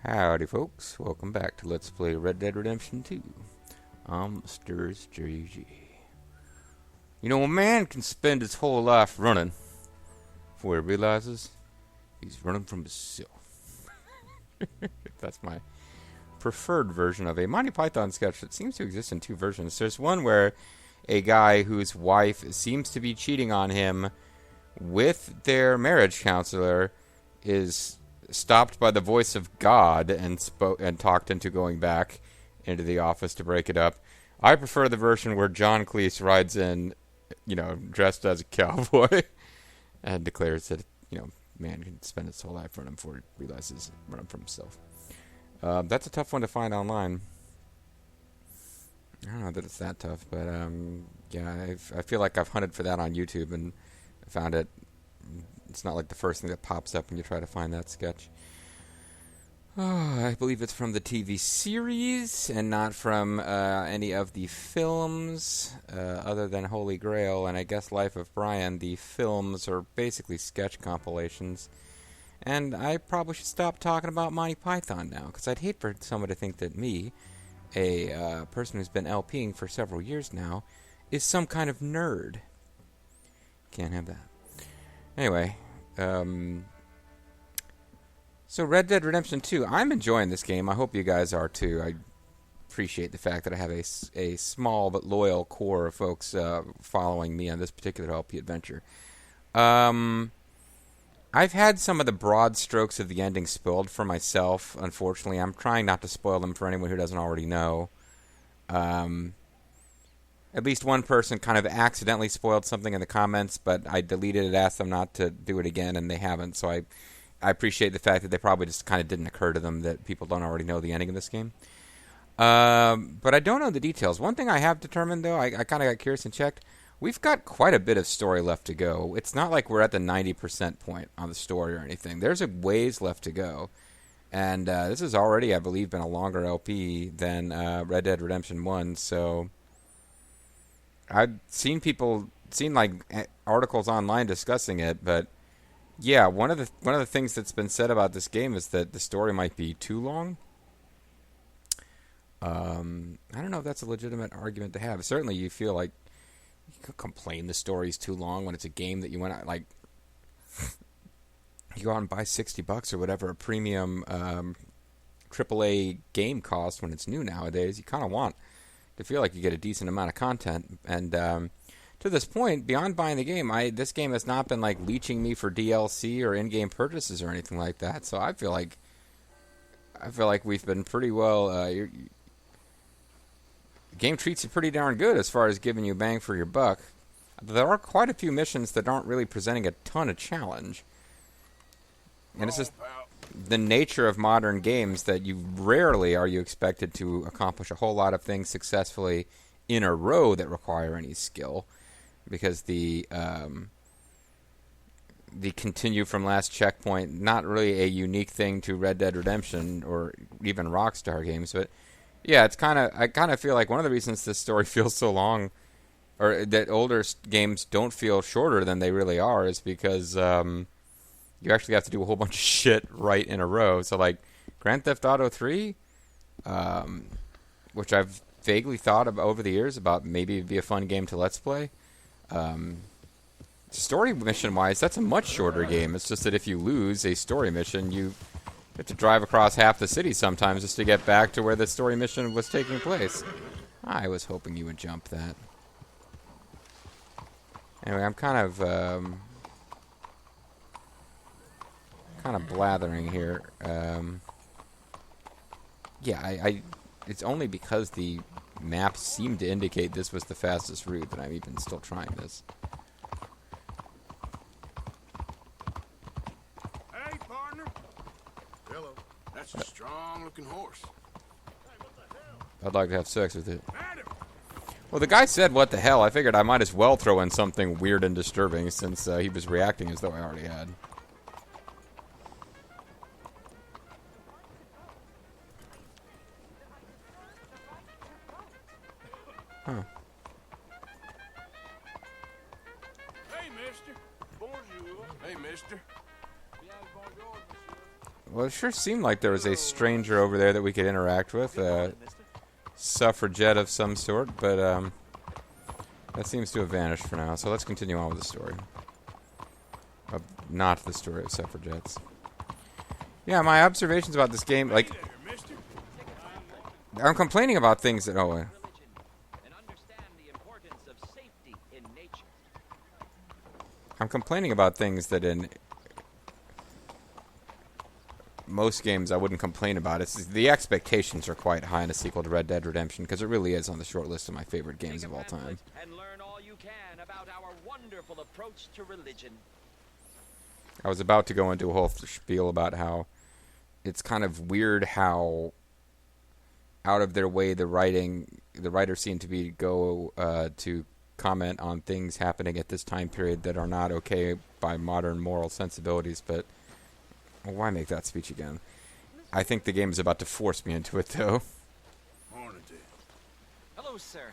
Howdy folks, welcome back to Let's Play Red Dead Redemption 2. I'm Stirs JG. You know, a man can spend his whole life running before he realizes he's running from himself. That's my preferred version of a Monty Python sketch that seems to exist in two versions. There's one where a guy whose wife seems to be cheating on him with their marriage counselor is stopped by the voice of God and talked into going back into the office to break it up. I prefer the version where John Cleese rides in, dressed as a cowboy and declares that, man can spend his whole life running before he realizes running from himself. That's a tough one to find online. I don't know that it's that tough, but I feel like I've hunted for that on YouTube and found it. It's not like the first thing that pops up when you try to find that sketch. Oh, I believe it's from the TV series and not from any of the films other than Holy Grail and I guess Life of Brian. The films are basically sketch compilations. And I probably should stop talking about Monty Python now, because I'd hate for someone to think that me, a person who's been LPing for several years now, is some kind of nerd. Can't have that. Anyway, so Red Dead Redemption 2, I'm enjoying this game. I hope you guys are too. I appreciate the fact that I have a small but loyal core of folks following me on this particular LP adventure. I've had some of the broad strokes of the ending spoiled for myself, unfortunately. I'm trying not to spoil them for anyone who doesn't already know. At least one person kind of accidentally spoiled something in the comments, but I deleted it, asked them not to do it again, and they haven't. So I appreciate the fact that they probably just kind of didn't occur to them that people don't already know the ending of this game. But I don't know the details. One thing I have determined, though, I kind of got curious and checked. We've got quite a bit of story left to go. It's not like we're at the 90% point on the story or anything. There's a ways left to go. And this has already, I believe, been a longer LP than Red Dead Redemption 1, so I've seen articles online discussing it, but yeah, one of the things that's been said about this game is that the story might be too long. I don't know if that's a legitimate argument to have. Certainly, you feel like you could complain the story's too long when it's a game that you went out, like you go out and buy $60 or whatever a premium AAA game costs when it's new nowadays. You kind of want to feel like you get a decent amount of content. And to this point, beyond buying the game, this game has not been like leeching me for DLC or in-game purchases or anything like that. So I feel like we've been pretty well. The game treats you pretty darn good as far as giving you bang for your buck. There are quite a few missions that aren't really presenting a ton of challenge. And it's just the nature of modern games that you rarely are you expected to accomplish a whole lot of things successfully in a row that require any skill, because the continue from last checkpoint, not really a unique thing to Red Dead Redemption or even Rockstar games, but yeah, I kind of feel like one of the reasons this story feels so long, or that older games don't feel shorter than they really are, is because you actually have to do a whole bunch of shit right in a row. So, like, Grand Theft Auto 3, which I've vaguely thought about over the years about maybe it'd be a fun game to Let's Play. Story mission-wise, that's a much shorter game. It's just that if you lose a story mission, you have to drive across half the city sometimes just to get back to where the story mission was taking place. I was hoping you would jump that. Anyway, I'm kind of blathering here. It's only because the maps seem to indicate this was the fastest route that I'm even still trying this. Hey, partner. Hello. That's a strong-looking horse. Hey, what the hell? I'd like to have sex with it. Well, the guy said, "What the hell?" I figured I might as well throw in something weird and disturbing since he was reacting as though I already had. Huh. Hey, mister. Bonjour. Hey, mister. Well, it sure seemed like there was a stranger over there that we could interact with, a suffragette of some sort, but that seems to have vanished for now. So let's continue on with the story. Not the story of suffragettes. Yeah, my observations about this game, like, I'm complaining about things that, I'm complaining about things that in most games I wouldn't complain about. It's the expectations are quite high in a sequel to Red Dead Redemption, because it really is on the short list of my favorite games of all time. And learn all you can about our wonderful approach to religion. I was about to go into a whole spiel about how it's kind of weird how out of their way the writers seem to be to comment on things happening at this time period that are not okay by modern moral sensibilities, but why make that speech again? I think the game is about to force me into it, though. Hello, sir.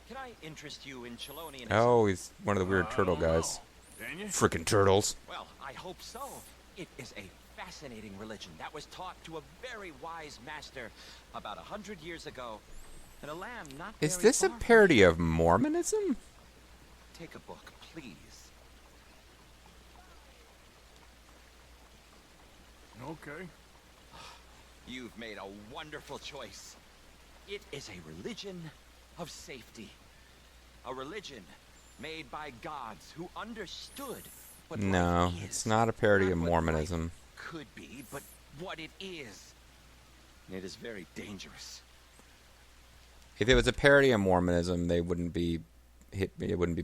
Can I interest you in Chelonianism? Oh, he's one of the weird turtle guys. Frickin' turtles. Well, I hope so. It is a fascinating religion that was taught to a very wise master about 100 years ago. And a lamb not Is very this a far parody of Mormonism? Take a book, please. Okay. You've made a wonderful choice. It is a religion of safety. A religion made by gods who understood what No, life is. it's not a parody of Not what Mormonism. life could be, but what it is. It is very dangerous. If it was a parody of Mormonism, they wouldn't be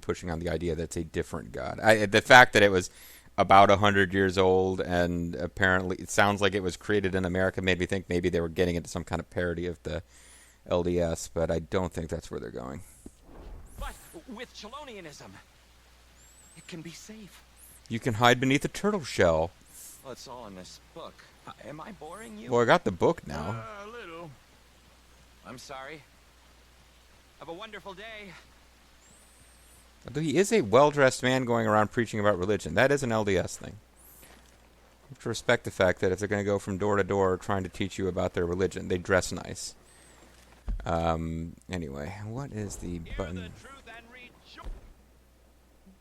pushing on the idea that it's a different God. The fact that it was about 100 years old and apparently it sounds like it was created in America made me think maybe they were getting into some kind of parody of the LDS, but I don't think that's where they're going. But with Chelonianism, it can be safe. You can hide beneath a turtle shell. Well, it's all in this book. Am I boring you? Well, I got the book now. A little. I'm sorry. Have a wonderful day. Although he is a well-dressed man going around preaching about religion. That is an LDS thing. You have to respect the fact that if they're going to go from door to door trying to teach you about their religion, they dress nice. Anyway, what is the button?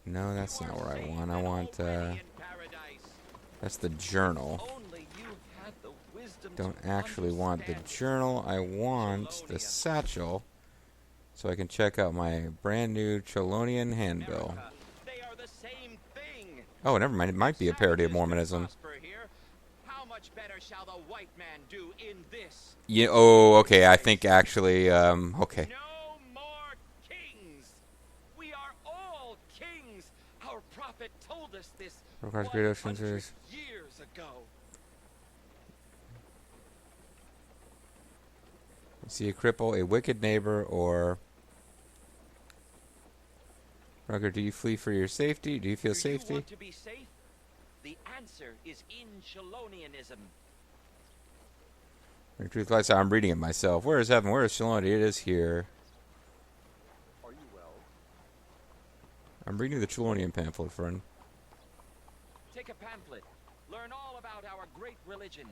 No, that's not where I want. I want, that's the journal. Don't actually want the journal. I want the satchel, so I can check out my brand new Chelonian handbill. Oh, never mind. It might be a parody of Mormonism. Yeah. Oh, okay. I think actually. Okay. No more kings. We are all kings. Our prophet told us this 100 years ago. See a cripple, a wicked neighbor, or Rucker, do you flee for your safety? Do you feel safety? Do you want to be safe? The answer is in Chelonianism. The truth lies, I'm reading it myself. Where is heaven? Where is Chelonia? It is here. Are you well? I'm reading the Chelonian pamphlet, friend. Take a pamphlet. Learn all about our great religion.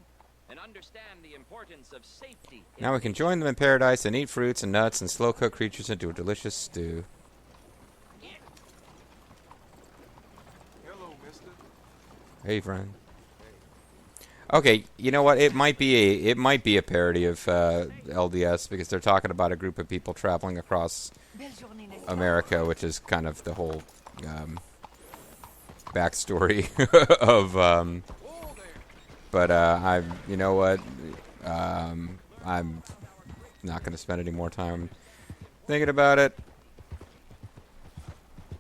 And understand the importance of safety. Now we can join them in paradise and eat fruits and nuts and slow-cook creatures into a delicious stew. Hello, mister. Hey, friend. Okay, you know what? It might be a parody of LDS because they're talking about a group of people traveling across America, which is kind of the whole backstory of. But you know what? I'm not going to spend any more time thinking about it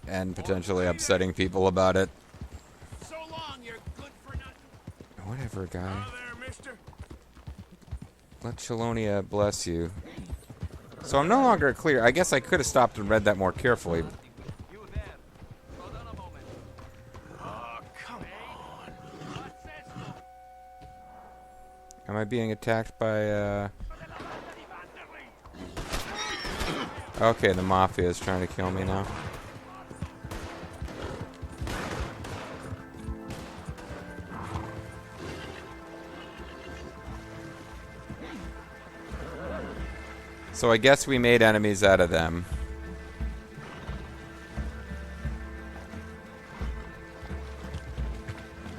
and potentially upsetting people about it. So long, you're good for nothing. Whatever, guy. There, mister. Let Chelonia bless you. So I'm no longer clear. I guess I could have stopped and read that more carefully. You there. Hold on a moment. Oh, come on. Am I being attacked by, Okay, the Mafia is trying to kill me now. So I guess we made enemies out of them.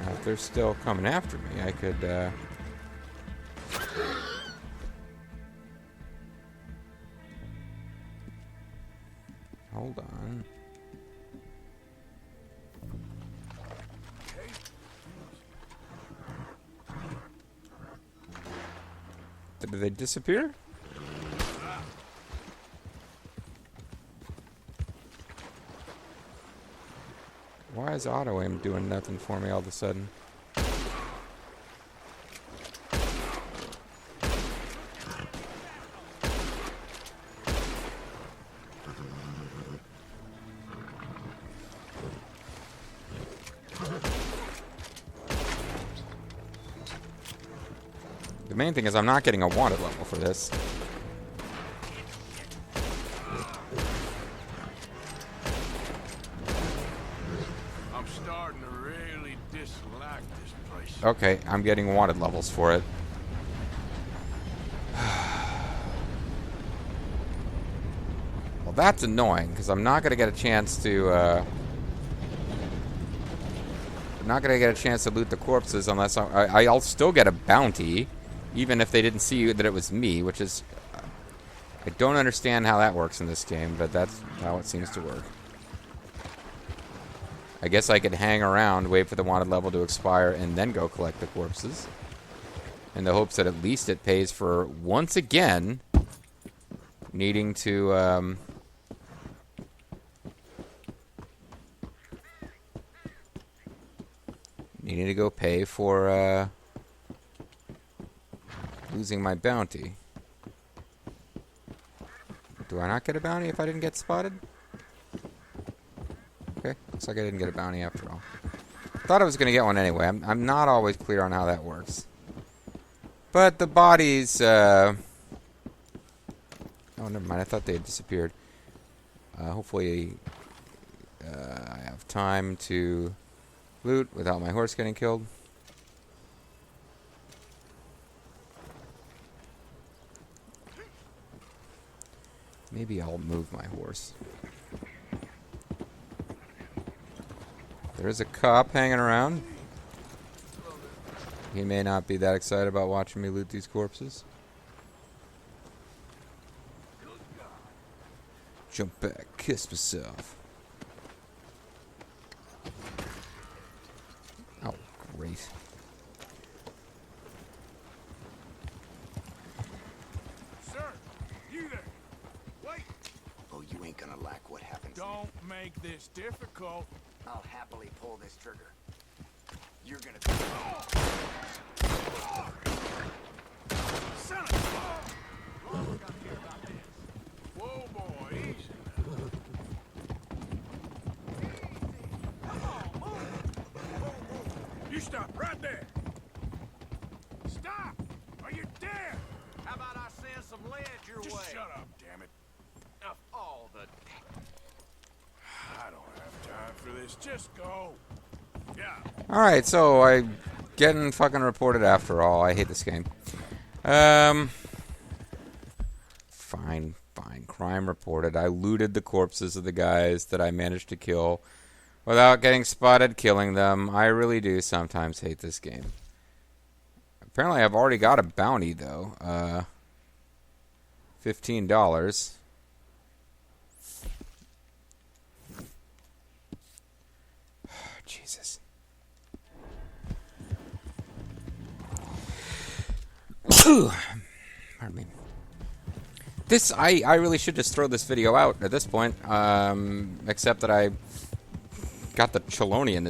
Now, if they're still coming after me, I could, hold on. Did they disappear? Why is auto aim doing nothing for me all of a sudden? The main thing is I'm not getting a wanted level for this. I'm starting to really dislike this place. Okay, I'm getting wanted levels for it. Well, that's annoying, because I'm not going to get a chance to, I'm not going to get a chance to loot the corpses unless I'll still get a bounty, even if they didn't see that it was me, which is... I don't understand how that works in this game, but that's how it seems to work. I guess I could hang around, wait for the wanted level to expire, and then go collect the corpses. In the hopes that at least it pays for, once again, needing to, needing to go pay for, losing my bounty. Do I not get a bounty if I didn't get spotted? Okay, looks like I didn't get a bounty after all. Thought I was going to get one anyway. I'm not always clear on how that works. But the bodies, oh, never mind. I thought they had disappeared. Hopefully, I have time to loot without my horse getting killed. Maybe I'll move my horse. There is a cop hanging around. He may not be that excited about watching me loot these corpses. Jump back, kiss myself. Oh, great. Sir, you there. Wait. Oh, you ain't gonna like what happens. Don't make this difficult. I'll happily pull this trigger. You're gonna Son of Whoa, boy, easy. You stop right there. Stop, or you're dead. How about I send some lead your Just way? shut up, damn it. Of all the... I don't have time for this. Just go. Yeah. Alright, so I'm getting fucking reported after all. I hate this game. Fine. Crime reported. I looted the corpses of the guys that I managed to kill without getting spotted killing them. I really do sometimes hate this game. Apparently I've already got a bounty, though. $15. Jesus. Pardon me. This, I really should just throw this video out at this point, except that I got the Chelonial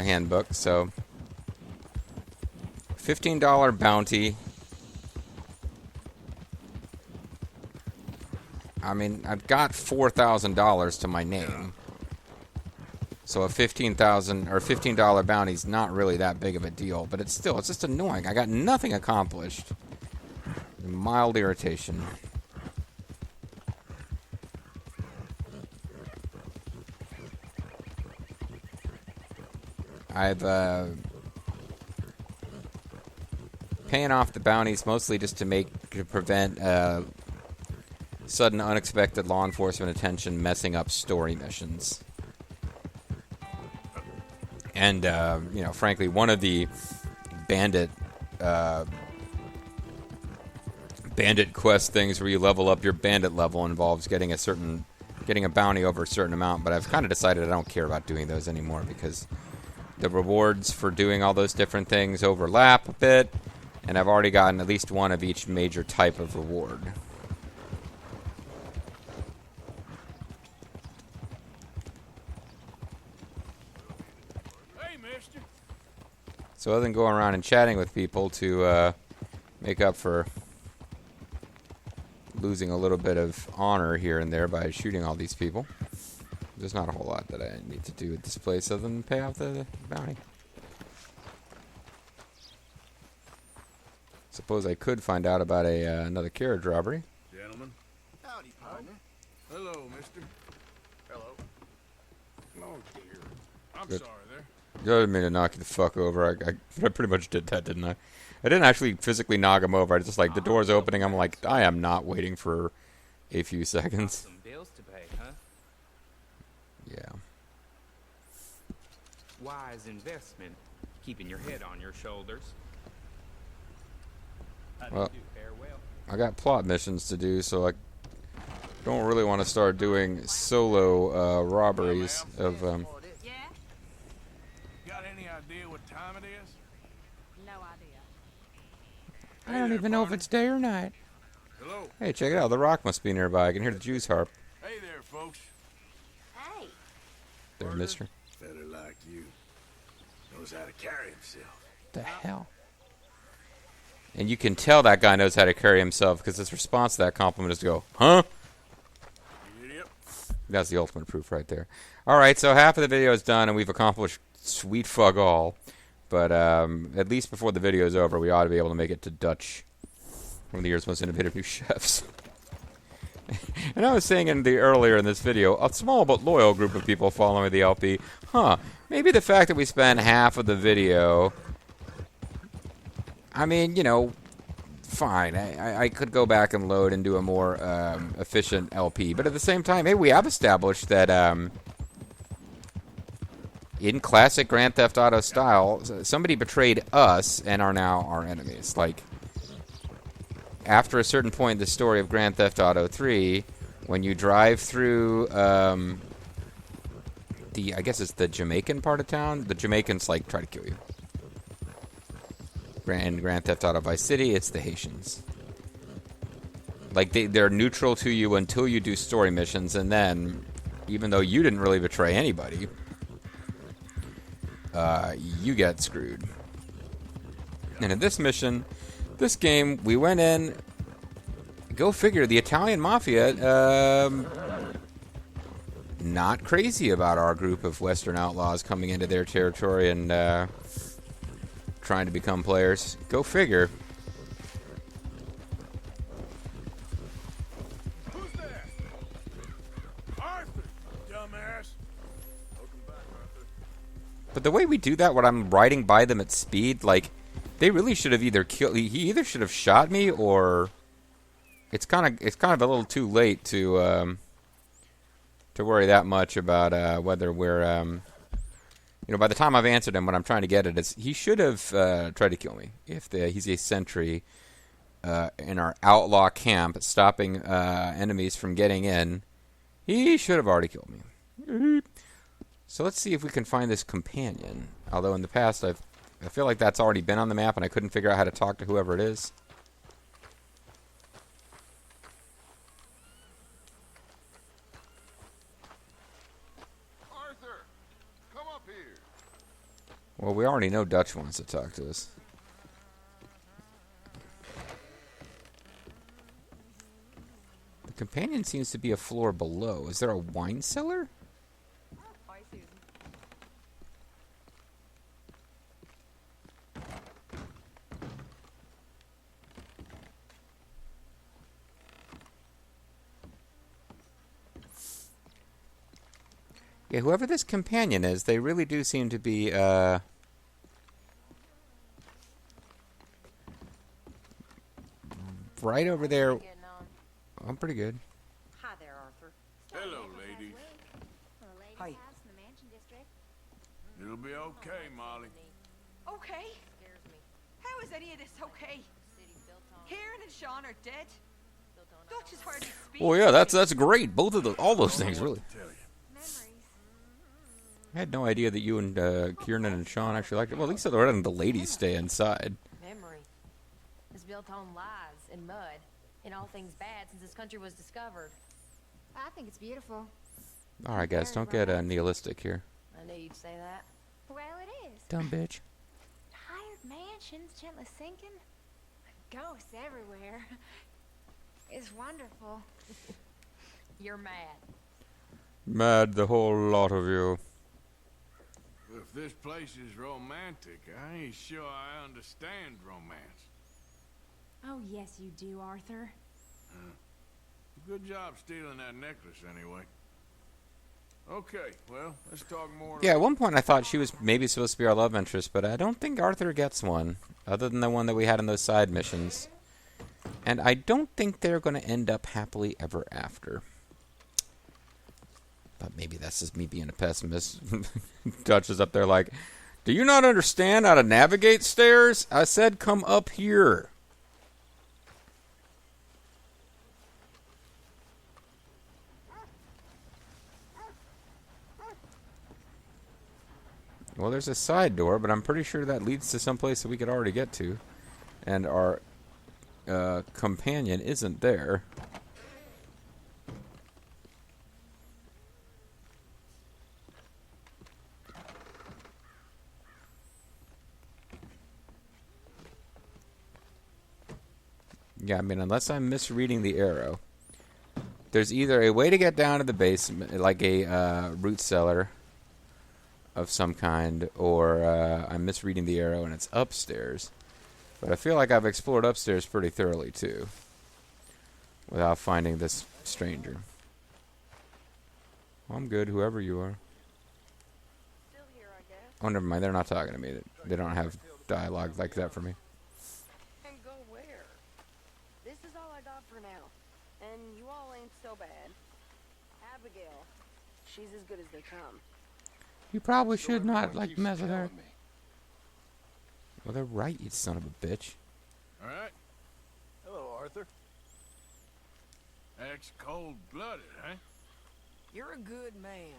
handbook, so $15 bounty. I mean, I've got $4,000 to my name. So a $15 bounty is not really that big of a deal, but it's just annoying. I got nothing accomplished. Mild irritation. I've paying off the bounties mostly just to prevent sudden unexpected law enforcement attention messing up story missions. And you know, frankly, one of the bandit quest things where you level up your bandit level involves getting a bounty over a certain amount, but I've kind of decided I don't care about doing those anymore because the rewards for doing all those different things overlap a bit, and I've already gotten at least one of each major type of reward. Hey, mister. So other than going around and chatting with people to make up for losing a little bit of honor here and there by shooting all these people, there's not a whole lot that I need to do at this place other than pay off the bounty. Suppose I could find out about another carriage robbery. Gentlemen. Howdy, partner. Hello, mister. Hello. Oh, dear. I'm Good. sorry there. I didn't mean to knock you the fuck over. I pretty much did that, didn't I? I didn't actually physically knock him over. I just like the door's opening. I'm like, I am not waiting for a few seconds. Some bills to pay, huh? Yeah. Wise investment, keeping your head on your shoulders. How do Well, you do? Farewell. I got plot missions to do, so I don't really want to start doing solo robberies of. Yeah? Got any idea what time it is? No idea. I don't even know if it's day or night. Hello. Hey, check it out. The Rock must be nearby. I can hear the Jews harp. Hey there, folks. Hey. There, mister. Better like you. Knows how to carry himself. The hell? And you can tell that guy knows how to carry himself because his response to that compliment is to go, huh? Yep. That's the ultimate proof right there. All right, so half of the video is done, and we've accomplished sweet fuck all. But at least before the video is over, we ought to be able to make it to Dutch, one of the year's most innovative new chefs. And I was saying earlier in this video, a small but loyal group of people following the LP. Maybe the fact that we spent half of the video... I mean, you know, fine. I could go back and load and do a more efficient LP. But at the same time, hey, we have established that in classic Grand Theft Auto style, somebody betrayed us and are now our enemies. Like, after a certain point in the story of Grand Theft Auto 3, when you drive through I guess it's the Jamaican part of town, the Jamaicans, like, try to kill you. In Grand Theft Auto Vice City, it's the Haitians. Like, they're neutral to you until you do story missions, and then, even though you didn't really betray anybody, you get screwed. And in this mission, this game, we went in, go figure, the Italian Mafia, not crazy about our group of Western outlaws coming into their territory and, trying to become players. Go figure. Who's there? Arthur, dumbass. Welcome back, Arthur. But the way we do that when I'm riding by them at speed, like, they really should have either killed... He either should have shot me, or... It's kind of a little too late to worry that much about whether we're... You know, by the time I've answered him, what I'm trying to get at is he should have tried to kill me. If he's a sentry in our outlaw camp, stopping enemies from getting in, he should have already killed me. So let's see if we can find this companion. Although in the past, I feel like that's already been on the map, and I couldn't figure out how to talk to whoever it is. Well, we already know Dutch wants to talk to us. The companion seems to be a floor below. Is there a wine cellar? Hi, Susan. Yeah, whoever this companion is, they really do seem to be, right over there. Getting on. I'm pretty good. Hi there, Arthur. Hello, ladies. Hi. It'll be okay, Molly. Okay? Scares me. How is any of this okay? City's built on. Kieran and Sean are dead. Built on Dutch is hardly speaking. Oh yeah, that's great. Both of all those things, really. Tell you. Memories. I had no idea that you and Kieran and Sean actually liked it. Well, at least they're letting the ladies stay inside. Memory. It's built on lies and mud and all things bad since this country was discovered. I think it's beautiful. All right, guys, don't get nihilistic here. I knew you'd say that. Well, it is. Dumb bitch. Tired mansions gently sinking. Ghosts everywhere. It's wonderful. You're mad. Mad, the whole lot of you. If this place is romantic, I ain't sure I understand romance. Oh, yes, you do, Arthur. Good job stealing that necklace, anyway. Okay, well, let's talk more. Yeah, at one point I thought she was maybe supposed to be our love interest, but I don't think Arthur gets one, other than the one that we had in those side missions. And I don't think they're going to end up happily ever after. But maybe that's just me being a pessimist. Dutch is up there like, do you not understand how to navigate stairs? I said come up here. Well, there's a side door, but I'm pretty sure that leads to some place that we could already get to. And our companion isn't there. Yeah, I mean, unless I'm misreading the arrow. There's either a way to get down to the basement, like a root cellar of some kind, or I'm misreading the arrow and it's upstairs. But I feel like I've explored upstairs pretty thoroughly, too, without finding this stranger. Well, I'm good, whoever you are. Still here, I guess. Oh, never mind, they're not talking to me. They don't have dialogue like that for me. And go where? This is all I got for now. And you all ain't so bad. Abigail, she's as good as they come. You probably should not, like, mess with her. Well, they're right, you son of a bitch. All right? Hello, Arthur. That's cold-blooded, huh? You're a good man.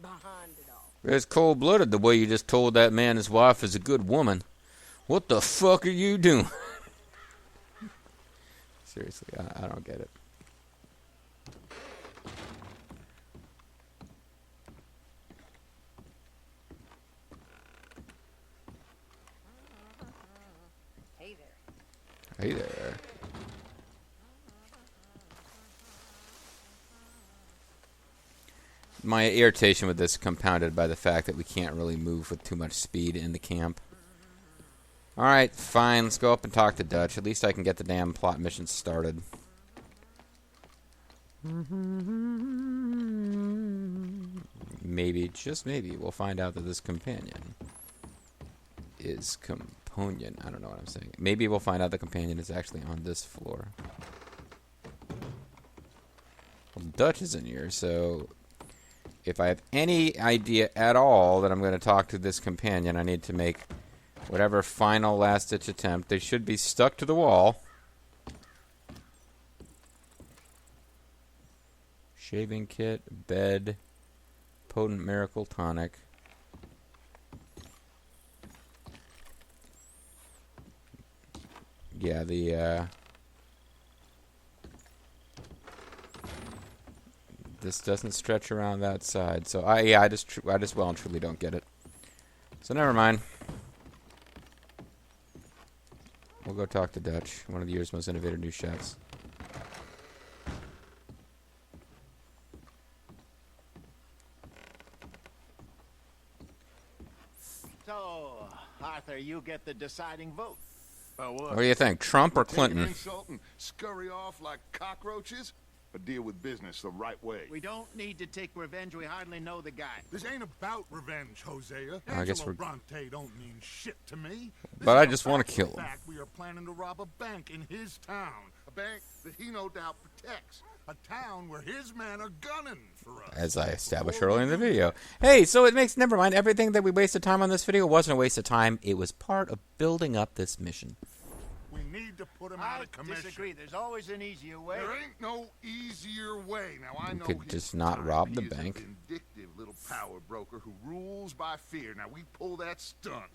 Behind it all. It's cold-blooded the way you just told that man his wife is a good woman. What the fuck are you doing? Seriously, I don't get it. Hey there. Hey there. My irritation with this compounded by the fact that we can't really move with too much speed in the camp. Alright, fine, let's go up and talk to Dutch. At least I can get the damn plot mission started. Maybe, just maybe, we'll find out that this companion is companion. I don't know what I'm saying. Maybe we'll find out the companion is actually on this floor. Well, Dutch is in here, so if I have any idea at all that I'm going to talk to this companion, I need to make whatever final last-ditch attempt. They should be stuck to the wall. Shaving kit, bed, potent miracle tonic. Yeah, this doesn't stretch around that side, so I just well and truly don't get it. So never mind. We'll go talk to Dutch, one of the year's most innovative new chefs. So, Arthur, you get the deciding vote. What do you think, Trump or Take an Clinton? insult and scurry off like cockroaches, or deal with business the right way? We don't need to take revenge. We hardly know the guy. This ain't about revenge, Hosea. I guess Angelo we're- Bronte don't mean shit to me. This But I is just a wanna fact. kill In him. fact, we are planning to rob a bank in his town. A A bank that he no doubt protects. A town where his men are gunning for us. As I established earlier in the video. Hey, so it makes, never mind, everything that we wasted time on this video wasn't a waste of time. It was part of building up this mission. We need to put him out I of commission. disagree. There's always an easier way. There ain't no easier way. Now I know could his just not type. rob the He is bank. A vindictive little power broker who rules by fear. Now we pull that stunt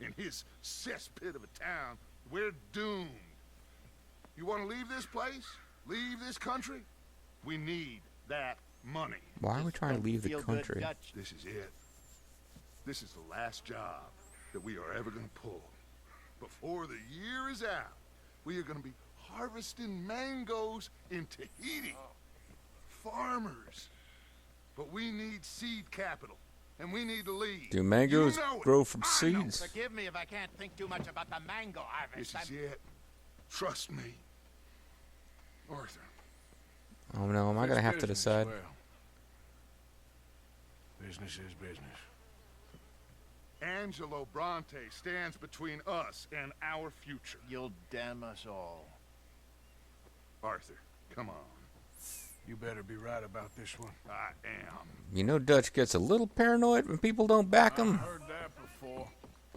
in his cesspit of a town, we're doomed. You want to leave this place? Leave this country? We need that money. Why are we trying to leave the country? This is it. This is the last job that we are ever going to pull. Before the year is out, we are going to be harvesting mangoes in Tahiti. Farmers. But we need seed capital, and we need to leave. Do mangoes You know it. grow from I know it. seeds? Forgive me if I can't think too much about the mango harvest. This is it. Trust me. Arthur. Oh no, am I going to have to Business, decide? well, business is business. Angelo Bronte stands between us and our future. You'll damn us all. Arthur, come on. You better be right about this one. I am. You know Dutch gets a little paranoid when people don't back I've him. heard that before,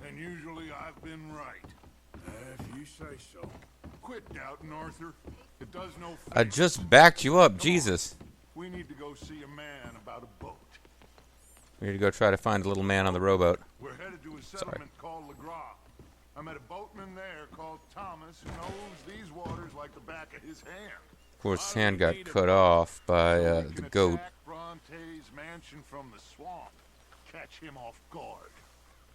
and usually I've been right. If you say so. Quit doubting, Arthur. It does no I favors. just backed you up, Jesus. We need to go see a man about a boat. We need to go try to find a little man on the rowboat. We're headed to a settlement called LeGras. I met a boatman there called Thomas who knows these waters like the back of his hand. Of course, his hand got cut off by So we the can goat. attack Bronte's mansion from the swamp. Catch him off guard.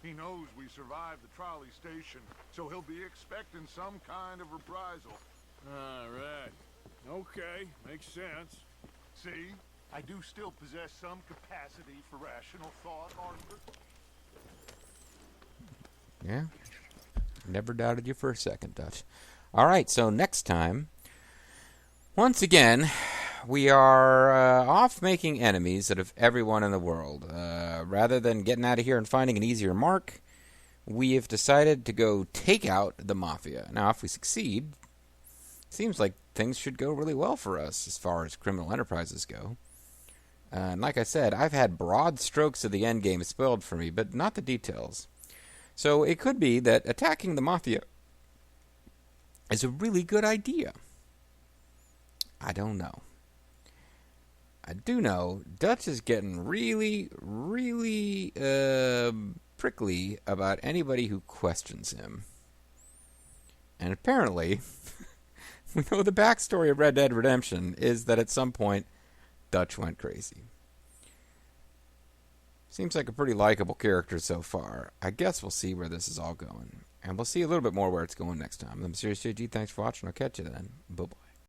He knows we survived the trolley station, so he'll be expecting some kind of reprisal. All right. Okay, makes sense. See? I do still possess some capacity for rational thought, Arthur. Yeah. Never doubted you for a second, Dutch. All right, so next time, once again, we are off making enemies out of everyone in the world. Rather than getting out of here and finding an easier mark, we have decided to go take out the Mafia. Now, if we succeed, it seems like things should go really well for us as far as criminal enterprises go. And like I said, I've had broad strokes of the endgame spoiled for me, but not the details. So it could be that attacking the Mafia is a really good idea. I don't know. I do know Dutch is getting really, really prickly about anybody who questions him. And apparently, we know the backstory of Red Dead Redemption is that at some point, Dutch went crazy. Seems like a pretty likable character so far. I guess we'll see where this is all going. And we'll see a little bit more where it's going next time. I'm Serious JG. Thanks for watching. I'll catch you then. Bye-bye.